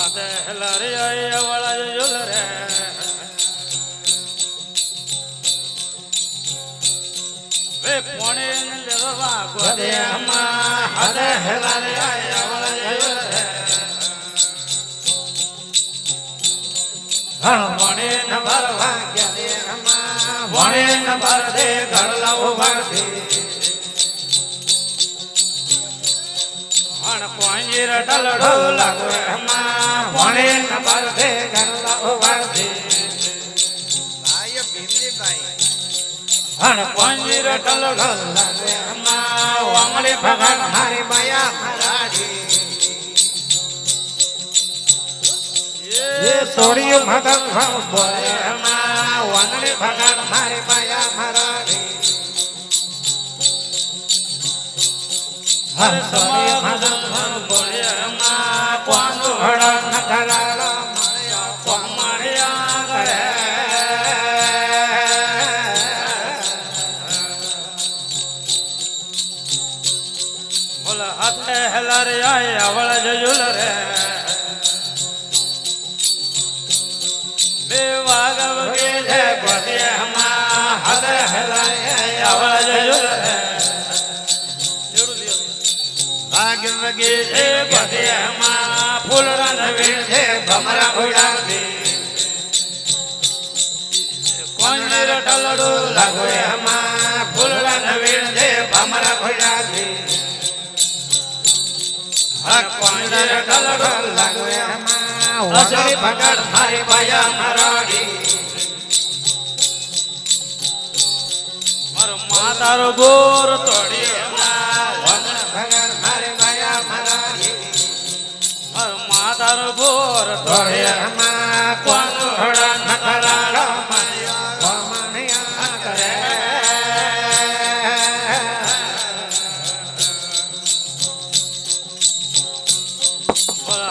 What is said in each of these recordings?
હાથે હેલારી આય વાળા જોલ રે વે પોણે લેવા ગોદે માં હાથે હેલારી આય વાળા જોલ રે વણે ન ભરવા ગદે માં વણે ન ભર દે ઘડલા ઉભરતી પાંજીર ઢલડો લાગે માં વણે ન ભર દે ઘડલા ઉભરતી ભાઈ ભીમજીભાઈ પાંજીર ઢલડો લાગે માં વામડે ભગવાન મારી માયા મરાડી એ સોડિયું મગન ભાવ બોલે માં વામડે ભગવાન મારી માયા મરાડી હર સોડિયું મગન ભાવ બોલે માં કોનો હડા ન કરાળો માર્યો કોમણિયા કરે બોલ હાથે હેલારી આય વાળા જોલ રે બે વાગવ કે છે ગોદે માં હાથે હેલારી આય વાળા જોલ રે ભાગ વગે એ ગોદે માં ફૂલડા નવીન છે ભમરા ઉડાડી પાંજીર ઢલડો લાગે માં ફૂલડા નવીન છે ભમરા ઉડાડી હર પાંજીર ઢલડો લાગે માં વાસળી ભગત મારી માયા મરાડી મારો માતારો ગોર તોડી વાસળી ભગત મારી માયા મરાડી મારો માતારો ગોર તોડી તોડે માં કોનો હડા ન કરાળો માર્યો કોમણિયા કરે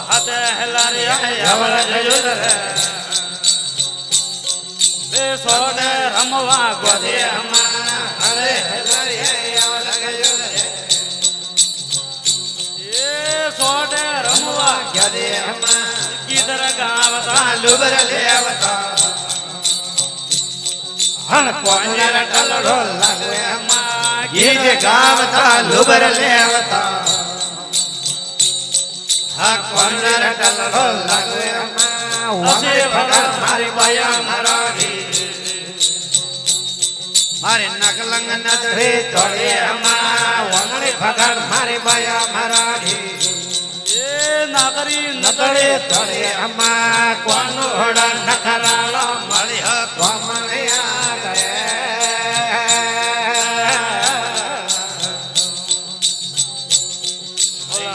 હાથે હેલારી આય વાળા જોલ રે બે સોને રમવા ગોદે હરે હેલારી આવા લાગ્યો રે એ સોને રમવા ગદે માં કીધર ગાવતા લુબર લેવતા હણ કોનર ટલડો લાગે માં ગીત ગાવતા લુબર લેવતા હા કોનર ટલડો લાગે માં વાસે ભગત મારી બાયા મરાડી મારે નકલંગ નદરે તોડે માં વાંગણે ભગત મારી બાયા મરાડી એ નાગરી નતળે તળે અમા કોનો હોડા નખરાળો મળી હ કોમળિયા કરે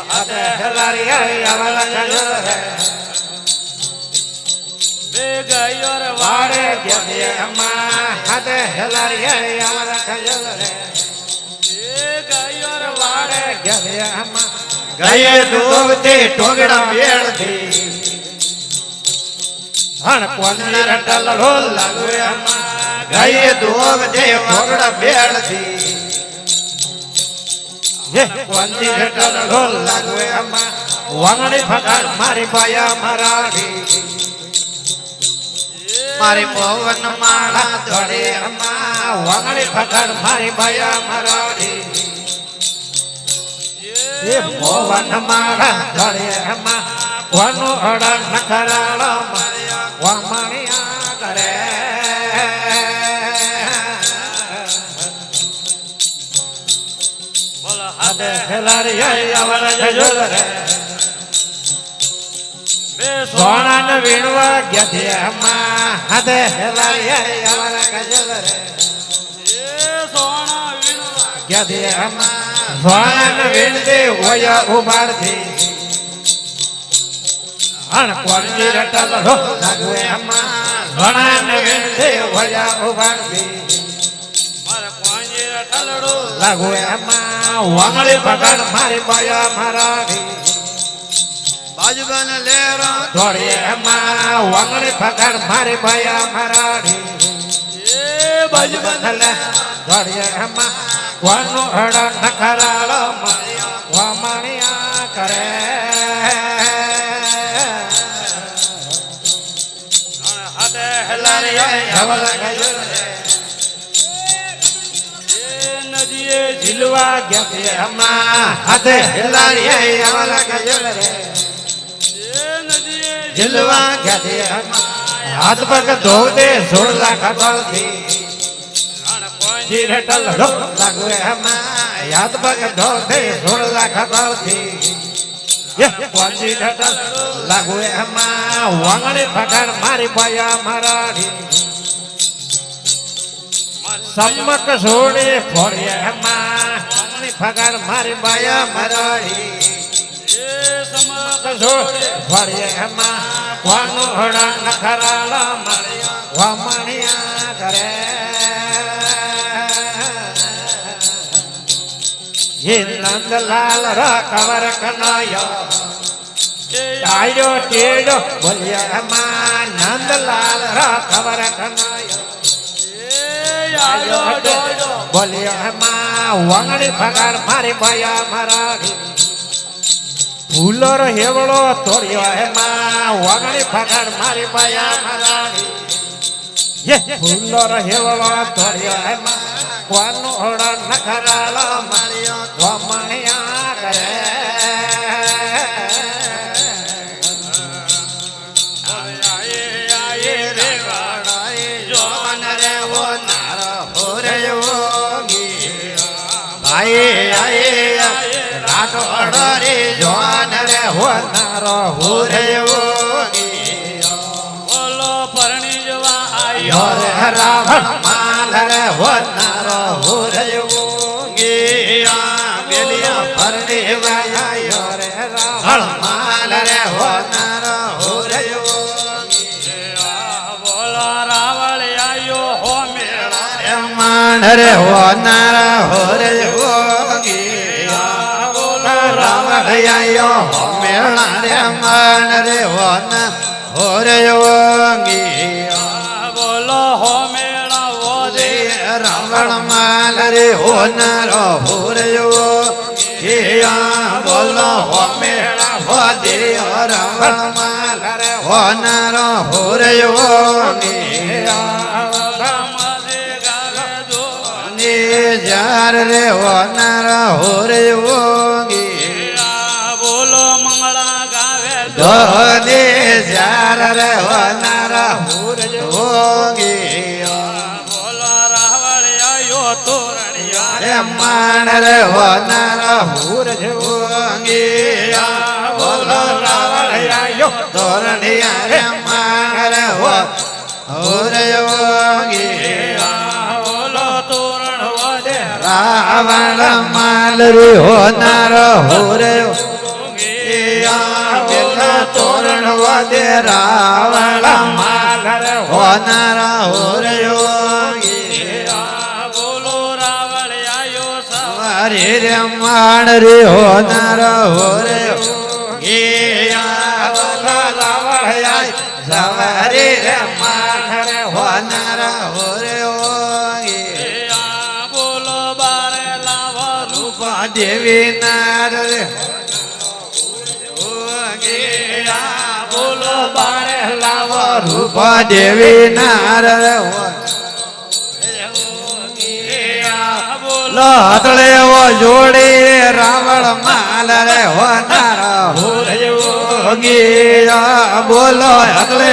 હાથે હેલારી આવા ગયો રે બે ગયો રે વાડે વાડે ગદે અમા હાથે હેલારી આવા ગયો રે એ ગયો રે વાડે વાડે ગદે અમા ગયે ડોબતે ટોગડા બેળથી હણ કોનર ટલડો લાગે અમા ગયે ડોબતે ટોગડા બેળથી હે કોનર ટલડો લાગે અમા વાંગણી ભગત મારી બાયા મરાડી મારી પવન માળા દોડે અમા વાંગણી ભગત મારી બાયા મરાડી એ મોવન માળા ધરે એમાં કોનો હડા નખરાળો માર્યા વામણિયા કરે બોલ હાથે હાથે હેલારી આવા જોલ રે બે સોના ને વીણવા ગધે એમાં હાથે હેલારી આવા જોલ રે એ સોના વીણવા ગધે એમાં સોના ને વીણતે હોય ઉભારથી હણ કોની રટલ લાગવે એમાં સોના ને વીણતે હોય ઉભારથી મારા પાંજીર ઢલડો લાગુ એમાં વાંગળી ભગત મારી બાયા મરાડી બાજુબાન લેરો દોડી એમાં વાંગળી ભગત મારી બાયા મરાડી એ બાજુ બદલે દોડી એમાં કોનો હડા નખરાળો માર્યો વામણિયા કરે નદીએ ઝીલવા ગયા હાથે હેલારી આવલા ગજલ રે નદીએ જીલવા ગયા હાથ પગ ધોતે 16 લાખ બળથી જીરટલ લાગવે હાથ પગ ધોતે 16 લાખ બળથી કોંજી ઢટલ લાગવે વાંગણી ફગાડ મારી પાયા મારાડી સમક છોડી ફોડીએ વાંગણી ફગાડ મારી પાયા મારાડી સમક છોડી ફોડીએ વાનું હડા નખરાળા માર્યા વામણિયા કરે હે નંદલાલ રા કવર કનાયો આયો ટેડો બોલ્યા નંદલાલ રા કવર કનાયો આયો ટેડો બોલ્યા વાંગણી ફગાડ મારી બાયા મારાડી ફૂલો રો હેવળો તોડ્યો વાંગણી ફગાડ મારી બાયા મારાડી ફૂલો રો હેવળો તોડ્યો કોનો હોડા નખરાળો માર્યો વામણિયા કરે હોનારો હોરયો બોલો પરણી જવા આયો રે રાવણ માલ રે હોનારો હોરયો બેલિયા પરણી વાયો રે રાવણ માલ રે હોનારો હોરયો બોલો રાવળ આયો હો મેળા માન રે હોનારો હોરયો રાવણ આયો મેળા રે માન રે હોના હોરયોગી બોલો હો મેળા વો દે રાવણ માલ રે હોનારો હોરયો બોલો હો મેળા હો દે રાવણ માલ રે હોનારો હોરયોગી જાર રે હોનારો હોરયોગી બોલો મંગળા ગાવે ધોને જાર રે હોનારા હોરયોગી બોલો રાવળ આયો તોરણિયા રે માણ રે હોનારા હોરયોગી બોલો રાવણ આયો તોરણિયા રે માણ રે હોરયોગી બોલો તોરણ વધે રાવણ માલ રે હોનારો હોરયો તોરણ વધે રાવણ માલ રે હોનારા હોરયોગી બોલો રાવળ આયો સવારે રે માણ રે હોનારા હોરયોગી બોલો રાવણ આય સવારે રે માણ રે હોનારા હોરયોગી બોલો બારે લાવા રૂપા દેવી નાર રે બોલો બારે લાવો રૂપ દેવી નાર રે બોલો હાથળે જોડી રાવણ માલ રે હોનાર હોરયોગી બોલો હાથળે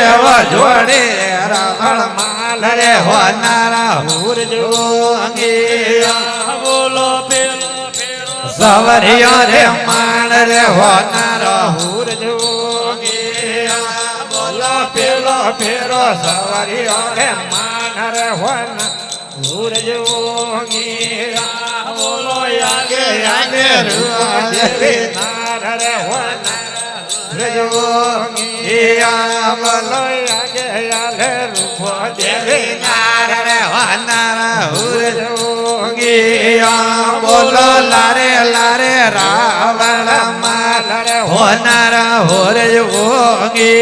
જોડી રાવણ માલ રે હોનાર હોરયોગી બોલો પેલો ફેરો સવરિયો રે માણ રે હોનાર હોરયોગી બોલો પેલો ફેરો સવરિયો રે માણ રે હોનાર હોરયોગી બોલો આગે આગે દેવી નાર રે હોનાર હોરયોગી બોલો આગે આગે રૂપ દેવી નાર રે હોનાર હોરયોગી બોલો લારે લારે રાવણ માલ રે હોનાર હોરયોગી